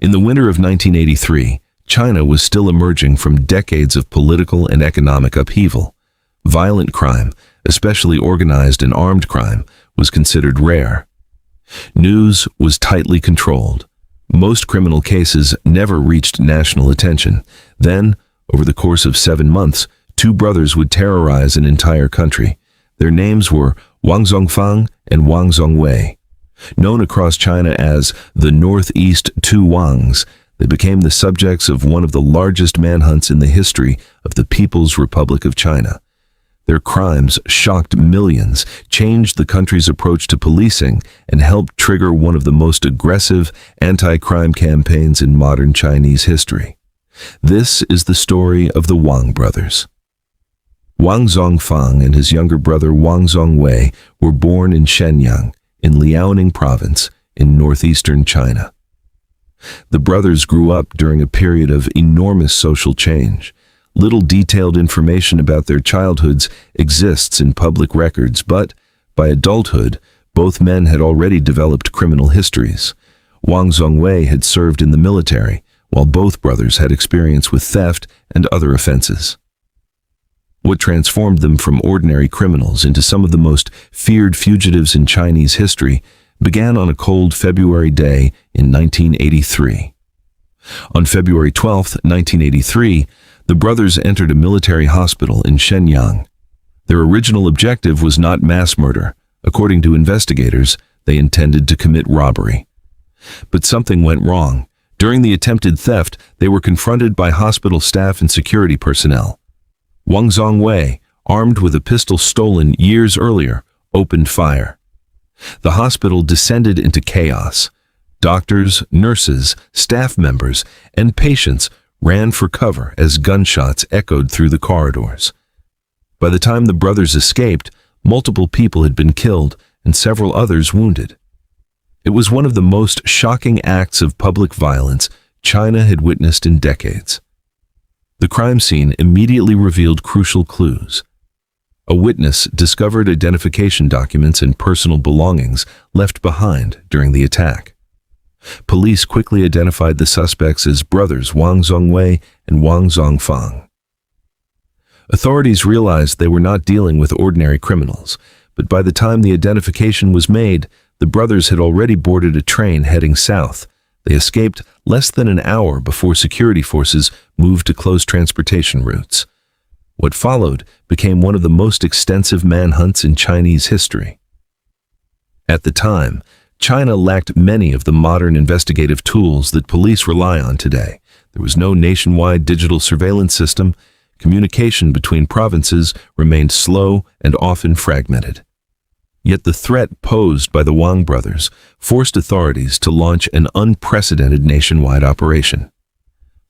In the winter of 1983, China was still emerging from decades of political and economic upheaval. Violent crime, especially organized and armed crime, was considered rare. News was tightly controlled. Most criminal cases never reached national attention. Then, over the course of 7 months, 2 brothers would terrorize an entire country. Their names were Wang Zongfang and Wang Zongwei. Known across China as the Northeast Two Wangs, they became the subjects of one of the largest manhunts in the history of the People's Republic of China. Their crimes shocked millions, changed the country's approach to policing, and helped trigger one of the most aggressive anti-crime campaigns in modern Chinese history. This is the story of the Wang brothers. Wang Zongfang and his younger brother Wang Zongwei were born in Shenyang, in Liaoning Province, in northeastern China. The brothers grew up during a period of enormous social change. Little detailed information about their childhoods exists in public records, but by adulthood, both men had already developed criminal histories. Wang Zongwei had served in the military, while both brothers had experience with theft and other offenses. What transformed them from ordinary criminals into some of the most feared fugitives in Chinese history began on a cold February day in 1983. On February 12, 1983, the brothers entered a military hospital in Shenyang. Their original objective was not mass murder. According to investigators, they intended to commit robbery. But something went wrong. During the attempted theft, they were confronted by hospital staff and security personnel. Wang Zongwei, armed with a pistol stolen years earlier, opened fire. The hospital descended into chaos. Doctors, nurses, staff members, and patients ran for cover as gunshots echoed through the corridors. By the time the brothers escaped, multiple people had been killed and several others wounded. It was one of the most shocking acts of public violence China had witnessed in decades. The crime scene immediately revealed crucial clues. A witness discovered identification documents and personal belongings left behind during the attack. Police quickly identified the suspects as brothers Wang Zongwei and Wang Zongfang. Authorities realized they were not dealing with ordinary criminals, but by the time the identification was made, the brothers had already boarded a train heading south. They escaped less than an hour before security forces moved to close transportation routes. What followed became one of the most extensive manhunts in Chinese history. At the time, China lacked many of the modern investigative tools that police rely on today. There was no nationwide digital surveillance system. Communication between provinces remained slow and often fragmented. Yet the threat posed by the Wang brothers forced authorities to launch an unprecedented nationwide operation.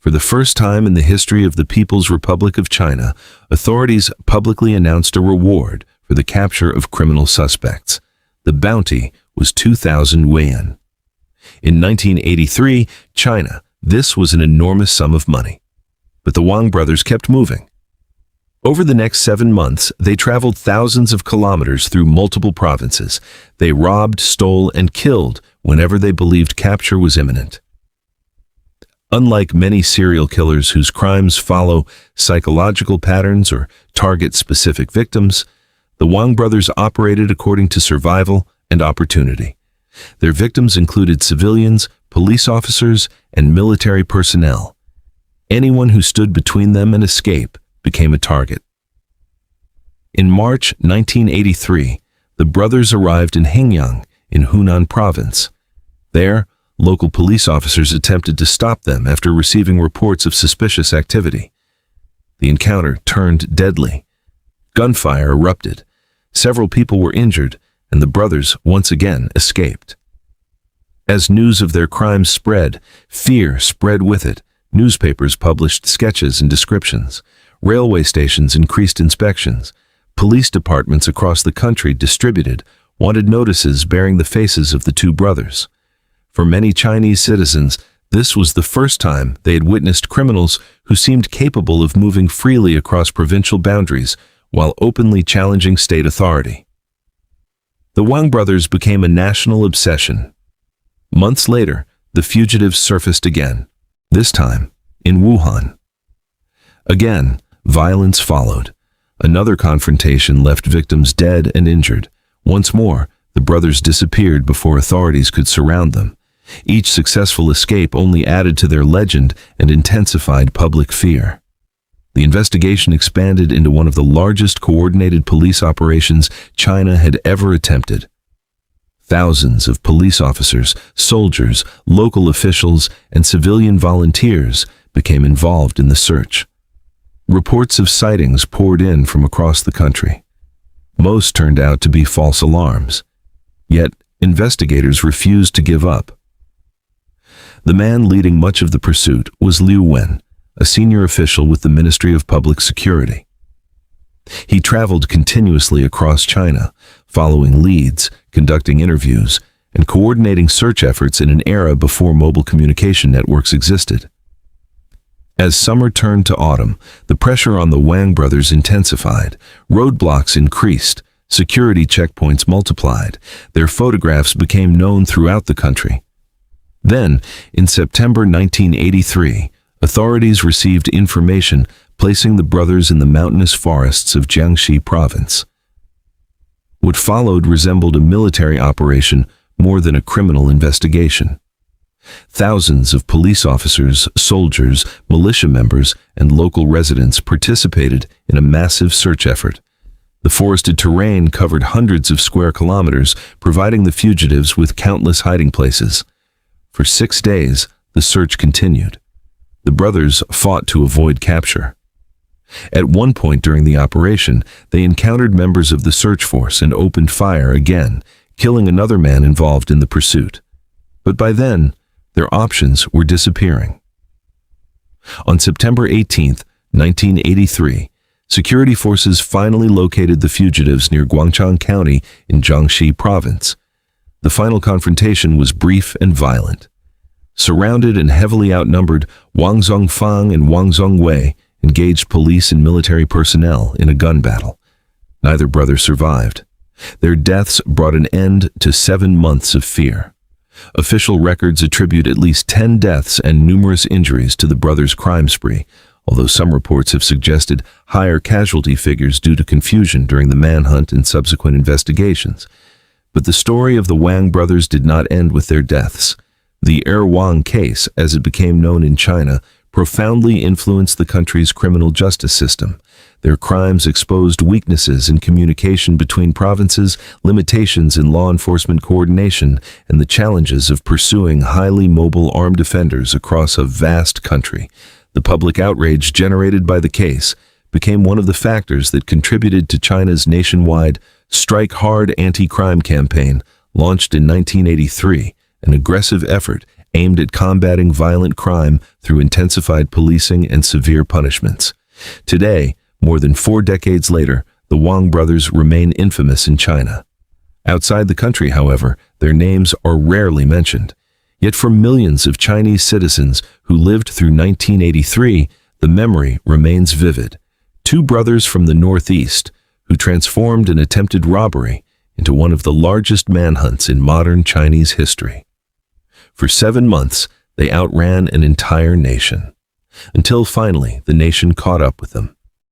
For the first time in the history of the People's Republic of China, authorities publicly announced a reward for the capture of criminal suspects. The bounty was 2,000 yuan. In 1983, China, this was an enormous sum of money. But the Wang brothers kept moving. Over the next 7 months, they traveled thousands of kilometers through multiple provinces. They robbed, stole, and killed whenever they believed capture was imminent. Unlike many serial killers whose crimes follow psychological patterns or target specific victims, the Wang brothers operated according to survival and opportunity. Their victims included civilians, police officers, and military personnel. Anyone who stood between them and escape became a target. In March 1983, the brothers arrived in Shenyang in Hunan Province. There, local police officers attempted to stop them after receiving reports of suspicious activity. The encounter turned deadly. Gunfire erupted. Several people were injured, and the brothers once again escaped. As news of their crimes spread, fear spread with it. Newspapers published sketches and descriptions. Railway stations increased inspections. Police departments across the country distributed wanted notices bearing the faces of the two brothers. For many Chinese citizens, this was the first time they had witnessed criminals who seemed capable of moving freely across provincial boundaries while openly challenging state authority. The Wang brothers became a national obsession. Months later, the fugitives surfaced again, this time in Wuhan. Again, violence followed. Another confrontation left victims dead and injured. Once more, the brothers disappeared before authorities could surround them. Each successful escape only added to their legend and intensified public fear. The investigation expanded into one of the largest coordinated police operations China had ever attempted. Thousands of police officers, soldiers, local officials, and civilian volunteers became involved in the search. Reports of sightings poured in from across the country. Most turned out to be false alarms. Yet, investigators refused to give up. The man leading much of the pursuit was Liu Wen, a senior official with the Ministry of Public Security. He traveled continuously across China, following leads, conducting interviews, and coordinating search efforts in an era before mobile communication networks existed. As summer turned to autumn, the pressure on the Wang brothers intensified. Roadblocks increased, security checkpoints multiplied. Their photographs became known throughout the country. Then, in September 1983, authorities received information placing the brothers in the mountainous forests of Jiangxi Province. What followed resembled a military operation more than a criminal investigation. Thousands of police officers, soldiers, militia members, and local residents participated in a massive search effort. The forested terrain covered hundreds of square kilometers, providing the fugitives with countless hiding places. For 6 days, the search continued. The brothers fought to avoid capture. At one point during the operation, they encountered members of the search force and opened fire again, killing another man involved in the pursuit. But by then, their options were disappearing. On September 18, 1983, security forces finally located the fugitives near Guangchang County in Jiangxi Province. The final confrontation was brief and violent. Surrounded and heavily outnumbered, Wang Zongfang and Wang Zongwei engaged police and military personnel in a gun battle. Neither brother survived. Their deaths brought an end to 7 months of fear. Official records attribute at least 10 deaths and numerous injuries to the brothers' crime spree, although some reports have suggested higher casualty figures due to confusion during the manhunt and subsequent investigations. But the story of the Wang brothers did not end with their deaths. The Er Wang Case, as it became known in China, profoundly influenced the country's criminal justice system. Their crimes exposed weaknesses in communication between provinces, limitations in law enforcement coordination, and the challenges of pursuing highly mobile armed offenders across a vast country. The public outrage generated by the case became one of the factors that contributed to China's nationwide Strike Hard anti-crime campaign, launched in 1983, an aggressive effort aimed at combating violent crime through intensified policing and severe punishments. Today, more than 4 decades later, the Wang brothers remain infamous in China. Outside the country, however, their names are rarely mentioned. Yet for millions of Chinese citizens who lived through 1983, the memory remains vivid. 2 brothers from the Northeast who transformed an attempted robbery into one of the largest manhunts in modern Chinese history. For 7 months, they outran an entire nation, until finally the nation caught up with them.